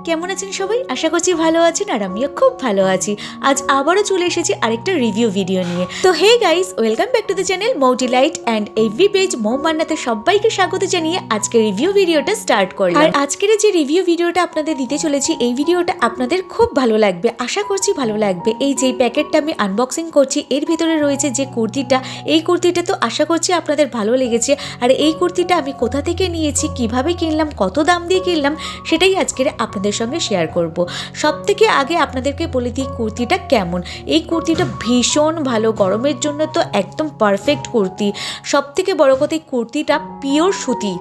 কেমন আছেন সবাই? আশা করছি ভালো আছেন আর আমিও খুব ভালো আছি। আজ আবারও চলে এসেছি আরেকটা রিভিউ ভিডিও নিয়ে। তো hey guys, welcome back to the channel Mou delight and every page Mou মান্নাতে সবাইকে স্বাগত জানিয়ে আজকের রিভিউ ভিডিওটা স্টার্ট করলাম। আর আজকের যে রিভিউ ভিডিওটা আপনাদের দিতে চলেছি, এই ভিডিওটা আপনাদের খুব ভালো লাগবে, আশা করছি ভালো লাগবে। এই যে প্যাকেটটা আমি আনবক্সিং করছি, এর ভিতরে রয়েছে যে কুর্তিটা, এই কুর্তিটা তো আশা করছি আপনাদের ভালো লেগেছে। আর এই কুর্তিটা আমি কোথা থেকে নিয়েছি, কিভাবে কিনলাম, কত দাম দিয়ে কিনলাম, সেটাই আজকের আপনাদের সঙ্গে শেয়ার করব। সবথেকে আগে আপনাদেরকে বলে দিই কুর্তিটা কেমন। এই কুর্তিটা ভীষণ ভালো, গরমের জন্য তো একদম পারফেক্ট কুর্তি। সবথেকে বড় কথা, এই কুর্তিটা পিওর সুতি,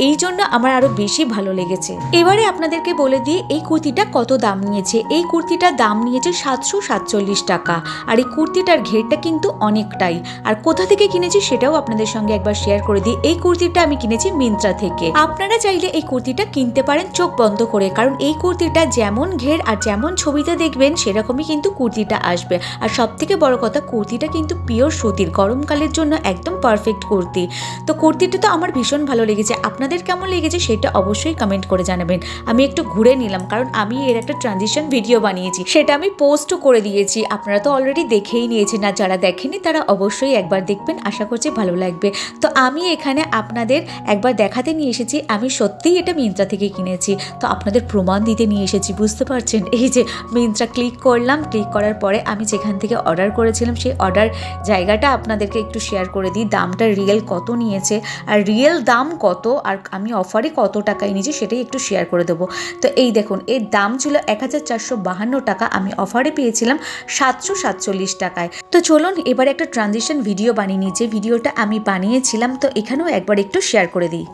এই জন্য আমার আরও বেশি ভালো লেগেছে। এবারে আপনাদেরকে বলে দিই এই কুর্তিটা কত দাম নিয়েছে। এই কুর্তিটার দাম নিয়েছে 747 টাকা। আর এই কুর্তিটার ঘেরটা কিন্তু অনেকটাই। আর কোথা থেকে কিনেছি সেটাও আপনাদের সঙ্গে একবার শেয়ার করে দিই। এই কুর্তিটা আমি কিনেছি মিন্ত্রা থেকে। আপনারা চাইলে এই কুর্তিটা কিনতে পারেন চোখ বন্ধ করে, কারণ এই কুর্তিটা যেমন ঘের আর যেমন ছবিতে দেখবেন সেরকমই কিন্তু কুর্তিটা আসবে। আর সব থেকে বড় কথা, কুর্তিটা কিন্তু পিওর সুতির, গরমকালের জন্য একদম পারফেক্ট কুর্তি। তো কুর্তিটা তো আমার ভীষণ ভালো লেগেছে। আপনাদের কেমন লেগেছে সেটা অবশ্যই কমেন্ট করে জানাবেন। আমি একটু ঘুরে নিলাম, কারণ আমি এর একটা ট্রানজিশন ভিডিও বানিয়েছি, সেটা আমি পোস্টও করে দিয়েছি। আপনারা তো অলরেডি দেখেই নিয়েছেন, আর যারা দেখেনি তারা অবশ্যই একবার দেখবেন, আশা করছি ভালো লাগবে। তো আমি এখানে আপনাদের একবার দেখাতে নিয়ে এসেছি আমি সত্যিই এটা মিন্ত্রা থেকে কিনেছি। তো আপনাদের প্রমাণ দিতে নিয়ে এসেছি, বুঝতে পারছেন? এই যে মিন্ত্রা ক্লিক করলাম, ক্লিক করার পরে আমি যেখান থেকে অর্ডার করেছিলাম সেই অর্ডার জায়গাটা আপনাদেরকে একটু শেয়ার করে দিই। দামটা রিয়েল কত নিয়েছে আর রিয়েল দাম কত, আর আমি অফারে কত টাকায় নিয়েছি সেটাই একটু শেয়ার করে দেবো। তো এই দেখুন, এর দাম ছিল 1452 টাকা, আমি অফারে পেয়েছিলাম 747 টাকায়। তো চলুন এবার একটা ট্রানজিশন ভিডিও বানিয়ে নিই, যে ভিডিওটা আমি বানিয়েছিলাম। তো এখানেও একবার একটু শেয়ার করে দিই।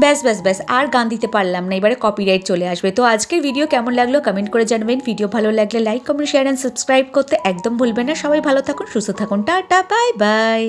ব্যাস ব্যাস ব্যাস, আর গান দিতে পারলাম না, এবারে কপিরাইট চলে আসবে। তো আজকের ভিডিও কেমন লাগলো কমেন্ট করে জানাবেন। ভিডিও ভালো লাগলে like, comment, share and subscribe করতে একদম ভুলবেন না। সবাই ভালো থাকুন, সুস্থ থাকুন, টাটা, বাই বাই।